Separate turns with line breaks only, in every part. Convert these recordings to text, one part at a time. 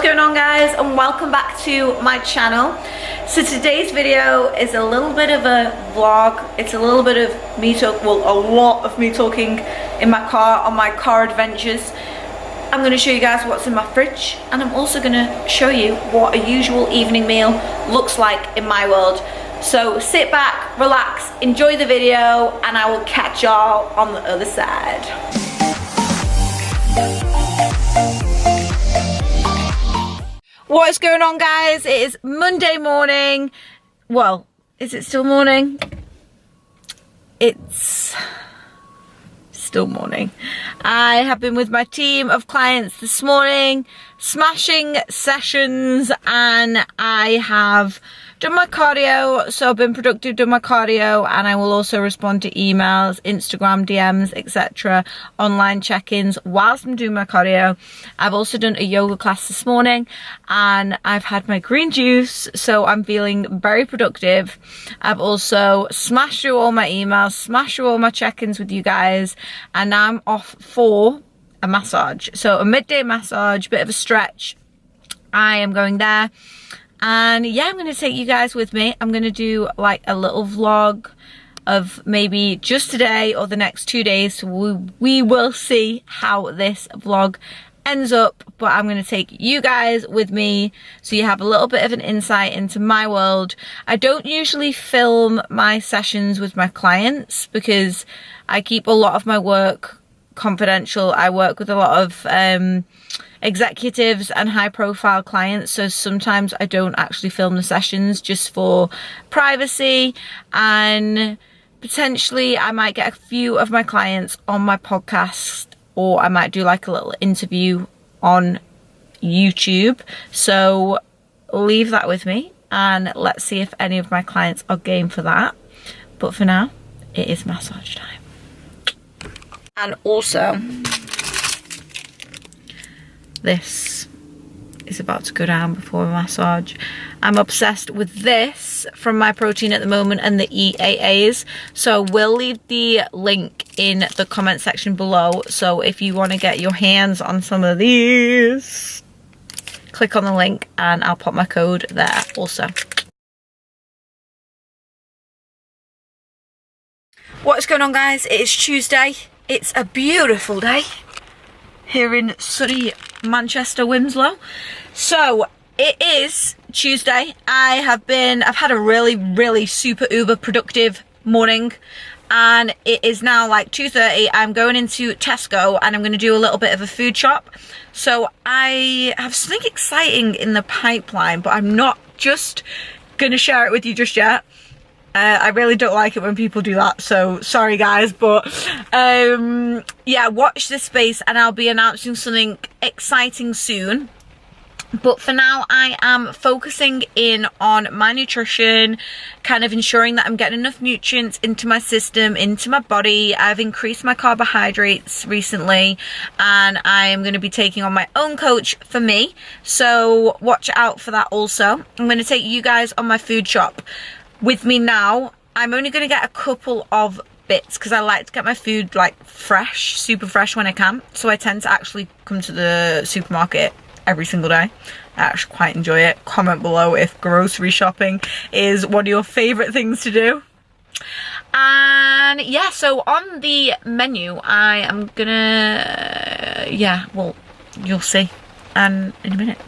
going on, guys, and welcome back to my channel. So today's video is a little bit of a vlog. It's a little bit of me talk, well, a lot of me talking in my car on my car adventures. I'm going to show you guys what's in my fridge, and I'm also going to show you what a usual evening meal looks like in my world. So sit back, relax, enjoy the video, and I will catch y'all on the other side. What is going on, guys? It is Monday morning. Well, is it still morning? It's still morning. I have been with my team of clients this morning, smashing sessions, and I have done my cardio. So I've been productive, done my cardio, and I will also respond to emails, Instagram DMs, etc., online check-ins whilst I'm doing my cardio. I've also done a yoga class this morning, and I've had my green juice, so I'm feeling very productive. I've also smashed through all my emails, smashed through all my check-ins with you guys, and now I'm off for a massage. So a midday massage, bit of a stretch. I am going there. And yeah, I'm going to take you guys with me. I'm going to do like a little vlog of maybe just today or the next 2 days. So we will see how this vlog ends up. But I'm going to take you guys with me so you have a little bit of an insight into my world. I don't usually film my sessions with my clients because I keep a lot of my work confidential. I work with a lot of executives and high profile clients, so sometimes I don't actually film the sessions just for privacy, and potentially I might get a few of my clients on my podcast, or I might do like a little interview on YouTube. So leave that with me and let's see if any of my clients are game for that. But for now, it is massage time. And also, this is about to go down before a massage. I'm obsessed with this from My Protein at the moment and the EAAs. So we'll leave the link in the comment section below. So if you want to get your hands on some of these, click on the link and I'll pop my code there also. What is going on, guys? It is Tuesday. It's a beautiful day here in sunny Manchester, Winslow. So it is Tuesday. I've had a really super uber productive morning, and it is now like 2:30. I'm going into Tesco and I'm going to do a little bit of a food shop. So I have something exciting in the pipeline, but I'm not just going to share it with you just yet. I really don't like it when people do that, so sorry guys, but yeah, watch this space and I'll be announcing something exciting soon. But for now, I am focusing in on my nutrition, kind of ensuring that I'm getting enough nutrients into my system, into my body. I've increased my carbohydrates recently, and I am going to be taking on my own coach for me, so watch out for that also. I'm going to take you guys on my food shop with me now. I'm only going to get a couple of bits because I like to get my food like fresh, super fresh when I can. So I tend to actually come to the supermarket every single day. I actually quite enjoy it. Comment below if grocery shopping is one of your favourite things to do. And yeah, so on the menu I am gonna, yeah, well, you'll see in a minute.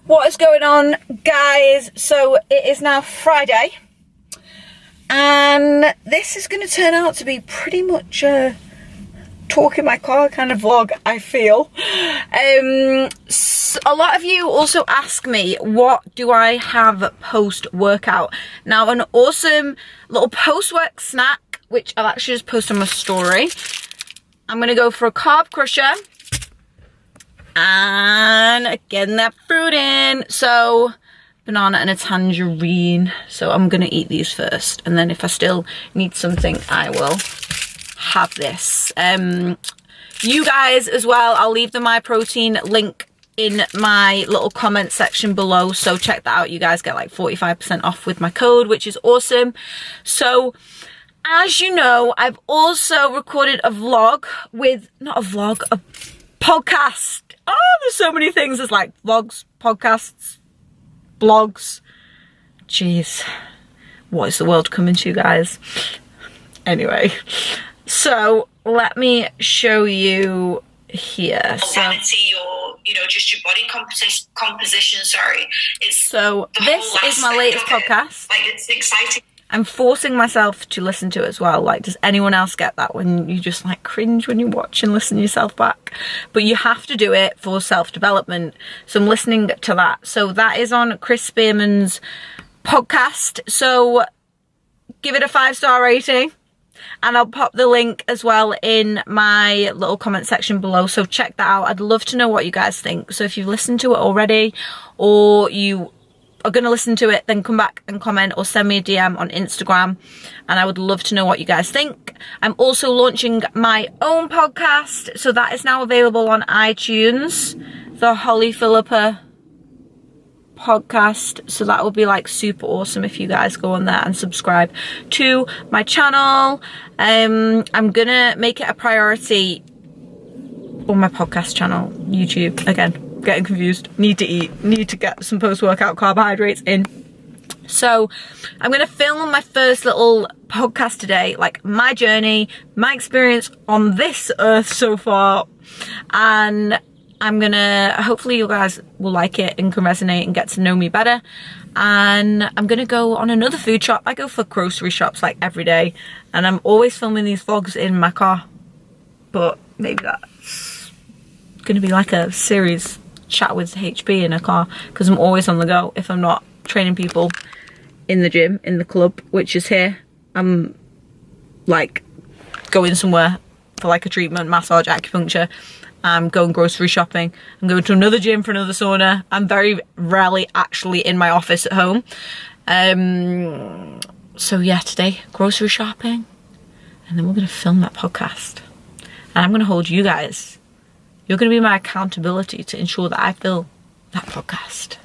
What is going on, guys? So it is now Friday, and this is going to turn out to be pretty much a talk in my car kind of vlog, I feel. A lot of you also ask me, what do I have post-workout? Now, an awesome little post-work snack, which I'll actually just post on my story, I'm gonna go for a carb crusher and getting that fruit in. So banana and a tangerine. So I'm gonna eat these first, and then if I still need something, I will have this. You guys as well, I'll leave the My Protein link in my little comment section below, so check that out. You guys get like 45% off with my code, which is awesome. So as you know, I've also recorded a vlog with, not a vlog, a podcast. Oh, there's so many things. There's like vlogs, podcasts, blogs. Jeez, what is the world coming to, guys? Anyway, so let me show you here. So you know, just your body composition, sorry. So this is my latest podcast. Like, it's exciting. I'm forcing myself to listen to it as well. Like, does anyone else get that when you just like cringe when you watch and listen to yourself back? But you have to do it for self-development. So I'm listening to that. So that is on Chris Spearman's podcast. So give it a 5-star rating. And I'll pop the link as well in my little comment section below, so check that out. I'd love to know what you guys think. So if you've listened to it already, or you are going to listen to it, then come back and comment or send me a DM on Instagram, and I would love to know what you guys think. I'm also launching my own podcast, so that is now available on iTunes, the Hollie Philippa podcast. So that will be like super awesome if you guys go on there and subscribe to my channel. I'm gonna make it a priority on my podcast channel, YouTube. Again, getting confused. Need to eat, need to get some post-workout carbohydrates in. So I'm gonna film my first little podcast today, like my journey, my experience on this earth so far, and I'm gonna, hopefully you guys will like it and can resonate and get to know me better. And I'm gonna go on another food shop. I go for grocery shops like every day, and I'm always filming these vlogs in my car, but maybe that's gonna be like a series chat with HB in a car, because I'm always on the go. If I'm not training people in the gym, in the club, which is here, I'm like going somewhere for like a treatment, massage, acupuncture. I'm going grocery shopping. I'm going to another gym for another sauna. I'm very rarely actually in my office at home. So yeah, today, grocery shopping. And then we're going to film that podcast. And I'm going to hold you guys. You're going to be my accountability to ensure that I film that podcast.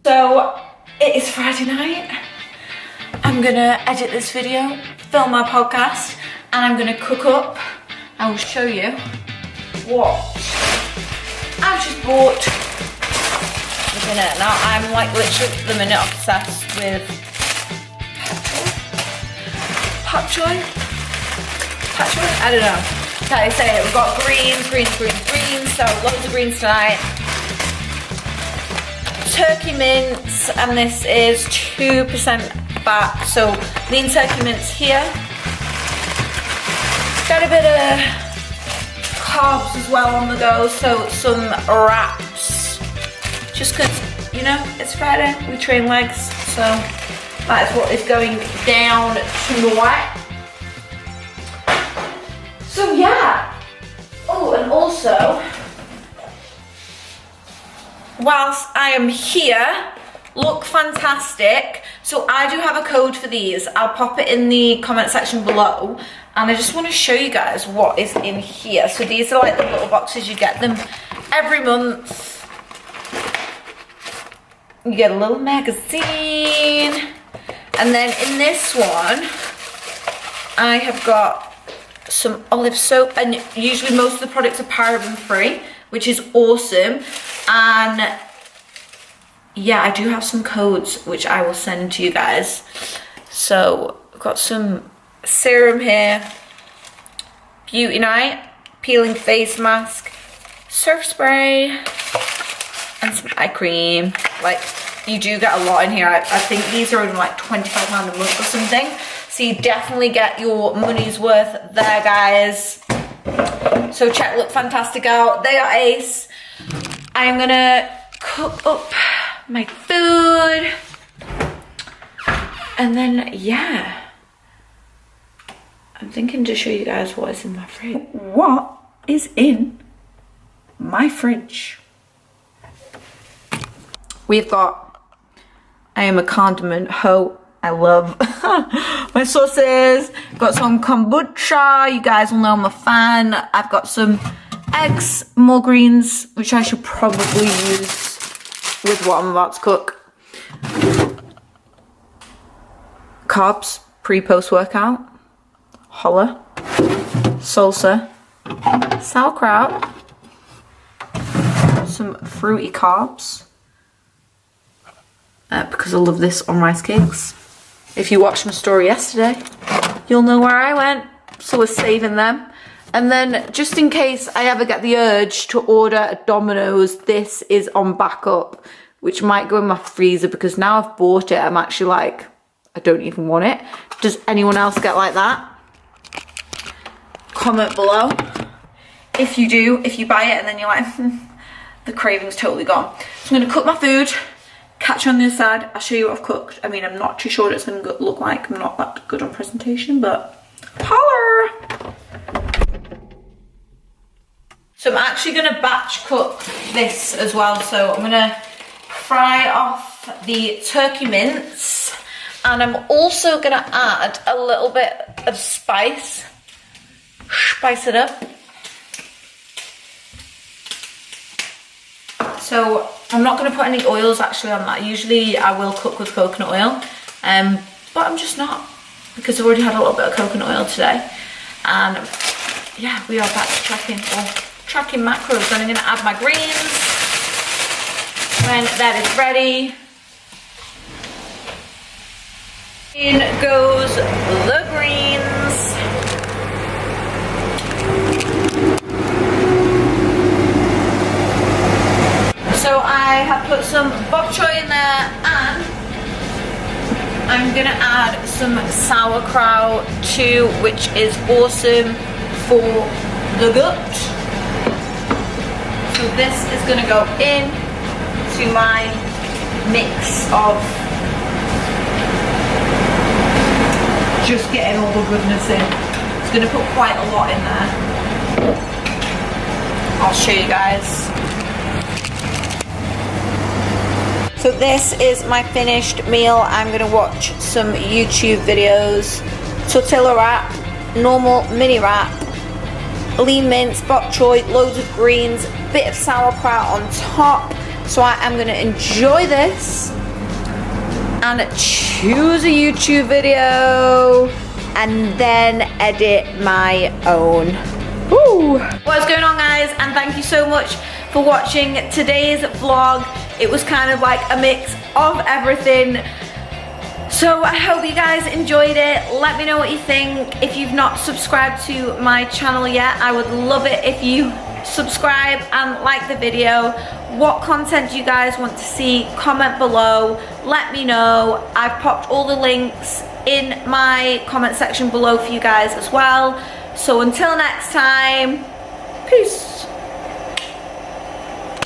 So, it is Friday night. I'm going to edit this video, film my podcast, and I'm going to cook up. I will show you what I've just bought for dinner. Now I'm like literally at the minute obsessed with pak choy. I don't know how they say it. We've got greens, so loads of greens tonight. Turkey mince, and this is 2% fat, so lean turkey mince here. Got a bit of carbs as well on the go, so some wraps. Just because, you know, it's Friday, we train legs, so that is what is going down tonight. So yeah. Oh, and also, whilst I am here, look fantastic. So I do have a code for these. I'll pop it in the comment section below. And I just want to show you guys what is in here. So these are like the little boxes, you get them every month. You get a little magazine. And then in this one, I have got some olive soap. And usually most of the products are paraben free, which is awesome. And yeah, I do have some codes, which I will send to you guys. So I've got some serum here, beauty night, peeling face mask, surf spray, and some eye cream. Like, you do get a lot in here. I think these are only like £25 a month or something, so you definitely get your money's worth there, guys. So check Look Fantastic out. They are ace. I'm gonna cook up my food, and then yeah, I'm thinking to show you guys what is in my fridge. What is in my fridge? We've got, I am a condiment hoe. I love my sauces. Got some kombucha. You guys will know I'm a fan. I've got some eggs, more greens, which I should probably use with what I'm about to cook. Carbs, pre-post workout. Holla. Salsa. Sauerkraut. Some fruity carbs. Because I love this on rice cakes. If you watched my story yesterday, you'll know where I went. So we're saving them. And then just in case I ever get the urge to order a Domino's, this is on backup, which might go in my freezer because now I've bought it, I'm actually like, I don't even want it. Does anyone else get like that? Comment below. If you do, if you buy it and then you're like, the craving's totally gone. So I'm gonna cook my food. Catch you on the other side. I'll show you what I've cooked. I mean, I'm not too sure what it's going to look like. I'm not that good on presentation, but holler! So I'm actually going to batch cook this as well. So I'm going to fry off the turkey mince. And I'm also going to add a little bit of spice. Spice it up. So I'm not going to put any oils actually on that. Usually I will cook with coconut oil, but I'm just not, because I've already had a little bit of coconut oil today. And yeah, we are back to tracking macros. Then I'm going to add my greens when that is ready. In goes the greens. So I have put some bok choy in there, and I'm gonna add some sauerkraut too, which is awesome for the gut. So this is gonna go in to my mix of just getting all the goodness in. It's gonna put quite a lot in there. I'll show you guys. So this is my finished meal. I'm gonna watch some YouTube videos. Tortilla wrap, normal mini wrap, lean mince, bok choy, loads of greens, bit of sauerkraut on top. So I am gonna enjoy this and choose a YouTube video and then edit my own. Woo! What's going on, guys? And thank you so much for watching today's vlog. It was kind of like a mix of everything. So I hope you guys enjoyed it. Let me know what you think. If you've not subscribed to my channel yet, I would love it if you subscribe and like the video. What content do you guys want to see? Comment below. Let me know. I've popped all the links in my comment section below for you guys as well. So until next time, peace.